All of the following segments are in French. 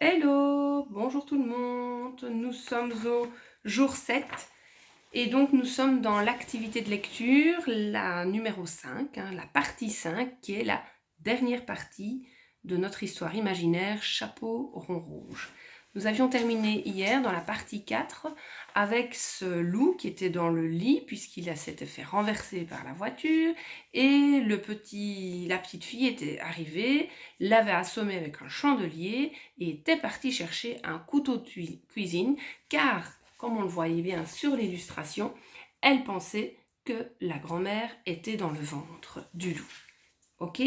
Hello, bonjour tout le monde, nous sommes au jour 7 et donc nous sommes dans l'activité de lecture, la numéro 5, la partie 5 qui est la dernière partie de notre histoire imaginaire Chapeau rond rouge. Nous avions terminé hier dans la partie 4 avec ce loup qui était dans le lit puisqu'il s'était fait renverser par la voiture et la petite fille était arrivée, l'avait assommé avec un chandelier et était partie chercher un couteau de cuisine car, comme on le voyait bien sur l'illustration, elle pensait que la grand-mère était dans le ventre du loup. Ok?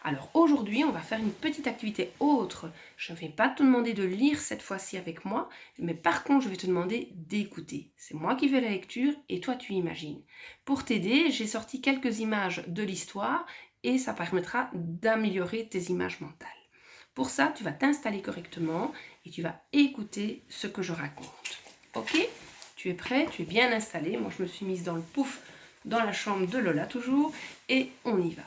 Alors aujourd'hui, on va faire une petite activité autre. Je ne vais pas te demander de lire cette fois-ci avec moi, mais par contre, je vais te demander d'écouter. C'est moi qui fais la lecture et toi, tu imagines. Pour t'aider, j'ai sorti quelques images de l'histoire et ça permettra d'améliorer tes images mentales. Pour ça, tu vas t'installer correctement et tu vas écouter ce que je raconte. Ok? Tu es prêt? Tu es bien installé. Moi, je me suis mise dans le pouf, dans la chambre de Lola toujours et on y va.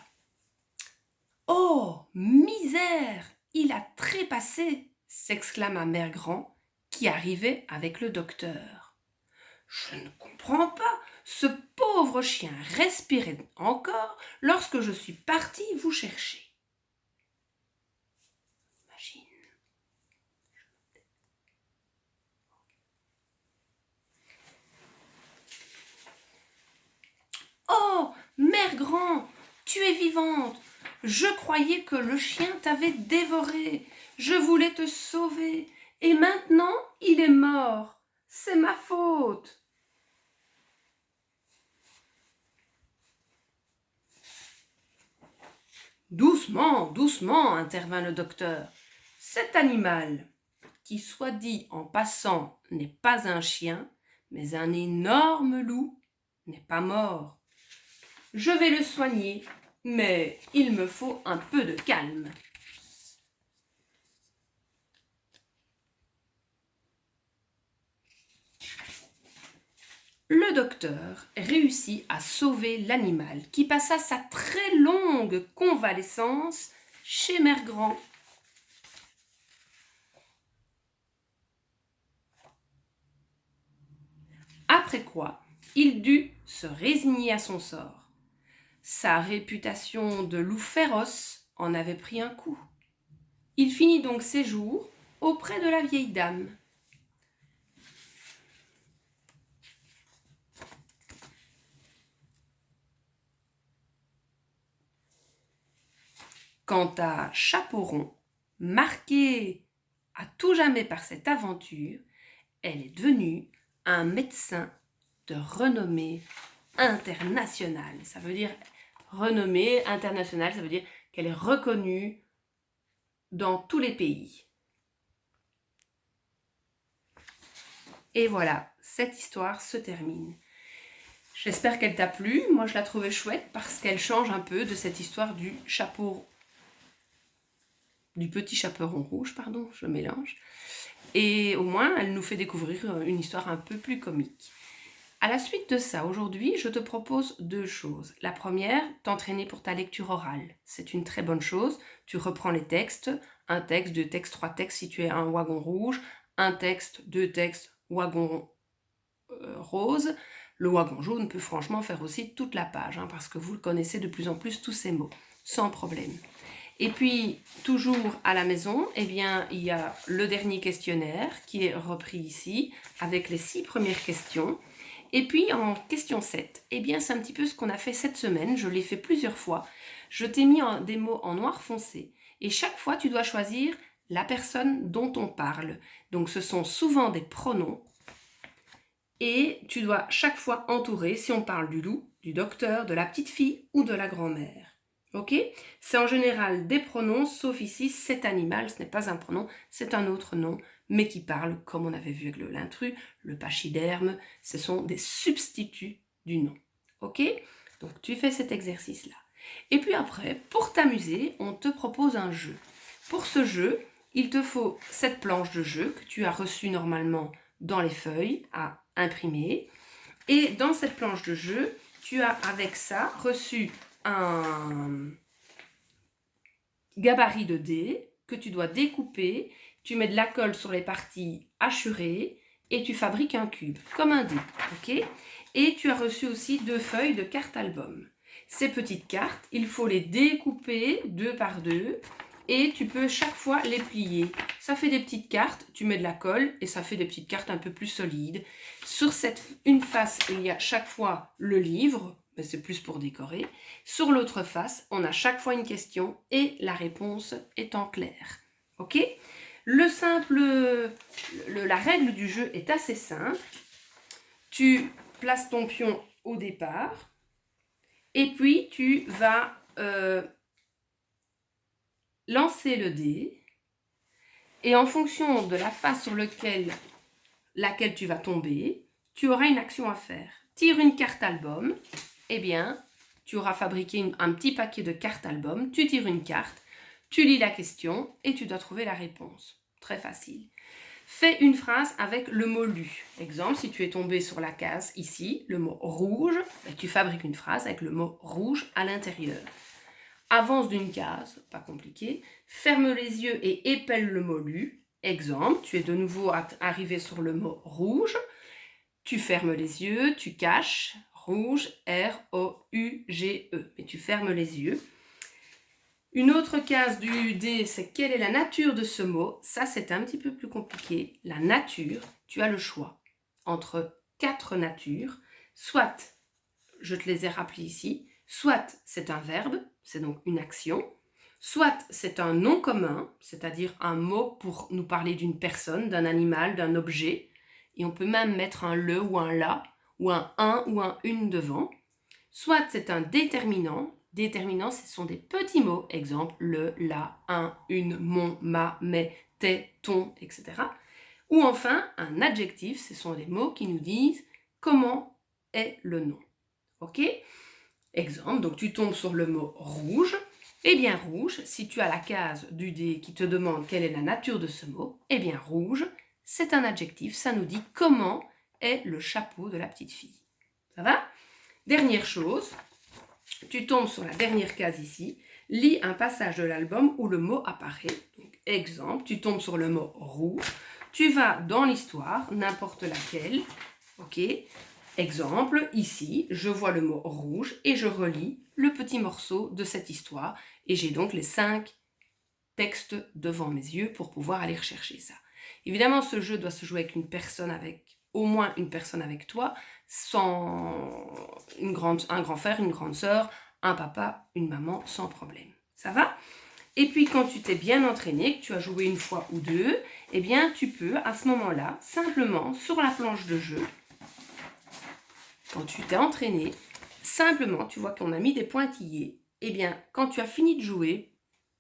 Oh, misère! Il a trépassé! S'exclama Mère Grand, qui arrivait avec le docteur. Je ne comprends pas. Ce pauvre chien respirait encore lorsque je suis partie vous chercher. Imagine. Oh, Mère Grand, tu es vivante. Je croyais que le chien t'avait dévoré. Je voulais te sauver. Et maintenant, il est mort. C'est ma faute. Doucement, doucement, intervint le docteur. Cet animal, qui soit dit en passant, n'est pas un chien, mais un énorme loup, n'est pas mort. Je vais le soigner, mais il me faut un peu de calme. Le docteur réussit à sauver l'animal qui passa sa très longue convalescence chez Mère Grand. Après quoi, il dut se résigner à son sort. Sa réputation de loup féroce en avait pris un coup. Il finit donc ses jours auprès de la vieille dame. Quant à Chapeau rond, marquée à tout jamais par cette aventure, elle est devenue un médecin de renommée internationale. Ça veut dire renommée internationale, ça veut dire qu'elle est reconnue dans tous les pays. Et voilà, cette histoire se termine. J'espère qu'elle t'a plu. Moi, je la trouvais chouette parce qu'elle change un peu de cette histoire du petit chaperon rouge, pardon, je mélange. Et au moins, elle nous fait découvrir une histoire un peu plus comique. À la suite de ça, aujourd'hui, je te propose 2 choses. La première, t'entraîner pour ta lecture orale. C'est une très bonne chose. Tu reprends les textes, 1 texte, 2 textes, 3 textes si tu es un wagon rouge, 1 texte, 2 textes, wagon rose. Le wagon jaune peut franchement faire aussi toute la page, parce que vous le connaissez de plus en plus tous ces mots, sans problème. Et puis, toujours à la maison, il y a le dernier questionnaire qui est repris ici, avec les 6 premières questions. Et puis, en question 7, c'est un petit peu ce qu'on a fait cette semaine. Je l'ai fait plusieurs fois. Je t'ai mis des mots en noir foncé. Et chaque fois, tu dois choisir la personne dont on parle. Donc, ce sont souvent des pronoms. Et tu dois chaque fois entourer, si on parle du loup, du docteur, de la petite fille ou de la grand-mère. Ok? C'est en général des pronoms, sauf ici, cet animal, ce n'est pas un pronom, c'est un autre nom, mais qui parle, comme on avait vu avec l'intrus, le pachyderme, ce sont des substituts du nom. Ok? Donc tu fais cet exercice-là. Et puis après, pour t'amuser, on te propose un jeu. Pour ce jeu, il te faut cette planche de jeu que tu as reçue normalement dans les feuilles à imprimer. Et dans cette planche de jeu, tu as avec ça reçu un gabarit de dés que tu dois découper tu mets de la colle sur les parties hachurées et tu fabriques un cube, comme un dé, ok? Et tu as reçu aussi 2 feuilles de cartes album. Ces petites cartes, il faut les découper 2 par 2 et tu peux chaque fois les plier. Ça fait des petites cartes, tu mets de la colle et ça fait des petites cartes un peu plus solides. Sur une face, il y a chaque fois le livre, mais c'est plus pour décorer. Sur l'autre face, on a chaque fois une question et la réponse est en clair. Ok? La règle du jeu est assez simple. Tu places ton pion au départ et puis tu vas lancer le dé et en fonction de la face sur laquelle tu vas tomber, tu auras une action à faire. Tire une carte album, eh bien, tu auras fabriqué un petit paquet de cartes album, tu tires une carte, tu lis la question et tu dois trouver la réponse. Très facile. Fais une phrase avec le mot lu. Exemple, si tu es tombé sur la case ici, le mot rouge, tu fabriques une phrase avec le mot rouge à l'intérieur. Avance d'une case, pas compliqué, ferme les yeux et épelle le mot lu. Exemple, tu es de nouveau arrivé sur le mot rouge, tu fermes les yeux, tu caches, rouge, R-O-U-G-E, mais tu fermes les yeux. Une autre case du dé, c'est quelle est la nature de ce mot? Ça, c'est un petit peu plus compliqué. La nature, tu as le choix entre 4 natures. Soit, je te les ai rappelées ici, soit c'est un verbe, c'est donc une action. Soit c'est un nom commun, c'est-à-dire un mot pour nous parler d'une personne, d'un animal, d'un objet. Et on peut même mettre un le ou un la, ou un ou un une devant. Soit c'est un déterminant. Déterminants, ce sont des petits mots, exemple le, la, un, une, mon, ma, mes, tes, ton, etc. Ou enfin, un adjectif, ce sont des mots qui nous disent comment est le nom. Ok? Exemple, donc tu tombes sur le mot rouge. Eh bien rouge, si tu as la case du dé qui te demande quelle est la nature de ce mot, eh bien rouge, c'est un adjectif, ça nous dit comment est le chapeau de la petite fille. Ça va? Dernière chose, tu tombes sur la dernière case ici, lis un passage de l'album où le mot apparaît. Donc, exemple, tu tombes sur le mot rouge, tu vas dans l'histoire, n'importe laquelle, ok? Exemple, ici, je vois le mot rouge et je relis le petit morceau de cette histoire et j'ai donc les 5 textes devant mes yeux pour pouvoir aller rechercher ça. Évidemment, ce jeu doit se jouer avec une personne, avec au moins une personne avec toi, sans un grand frère, une grande sœur, un papa, une maman, sans problème. Ça va? Et puis quand tu t'es bien entraîné, que tu as joué une fois ou deux, eh bien tu peux à ce moment-là, simplement sur la planche de jeu, quand tu t'es entraîné, simplement, tu vois qu'on a mis des pointillés, eh bien quand tu as fini de jouer,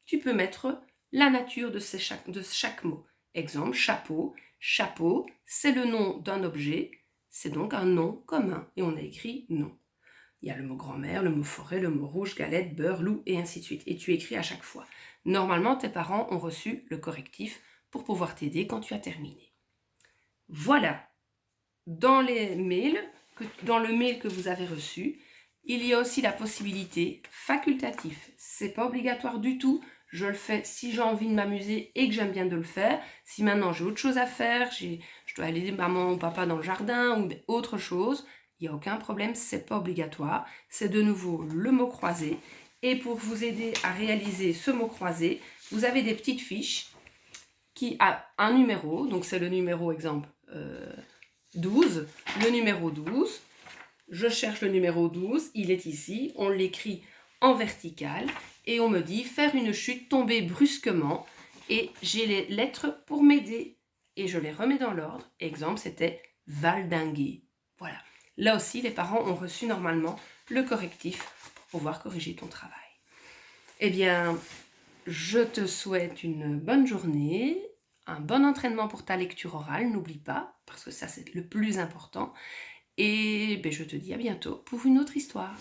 tu peux mettre la nature de chaque mot. Exemple, chapeau. Chapeau, c'est le nom d'un objet, c'est donc un nom commun et on a écrit nom. Il y a le mot grand-mère, le mot forêt, le mot rouge, galette, beurre, loup et ainsi de suite. Et tu écris à chaque fois. Normalement, tes parents ont reçu le correctif pour pouvoir t'aider quand tu as terminé. Voilà. Dans le mail que vous avez reçu, il y a aussi la possibilité facultative. C'est pas obligatoire du tout. Je le fais si j'ai envie de m'amuser et que j'aime bien de le faire. Si maintenant j'ai autre chose à faire, je dois aller aider maman ou papa dans le jardin ou autre chose, il n'y a aucun problème, c'est pas obligatoire. C'est de nouveau le mot croisé. Et pour vous aider à réaliser ce mot croisé, vous avez des petites fiches qui a un numéro. Donc c'est le numéro exemple 12. Le numéro 12. Je cherche le numéro 12, il est ici, on l'écrit en vertical et on me dit faire une chute, tomber brusquement et j'ai les lettres pour m'aider et je les remets dans l'ordre. Exemple, c'était valdinguer. Voilà. Là aussi, les parents ont reçu normalement le correctif pour pouvoir corriger ton travail. Eh bien, je te souhaite une bonne journée, un bon entraînement pour ta lecture orale, n'oublie pas, parce que ça c'est le plus important. Et je te dis à bientôt pour une autre histoire.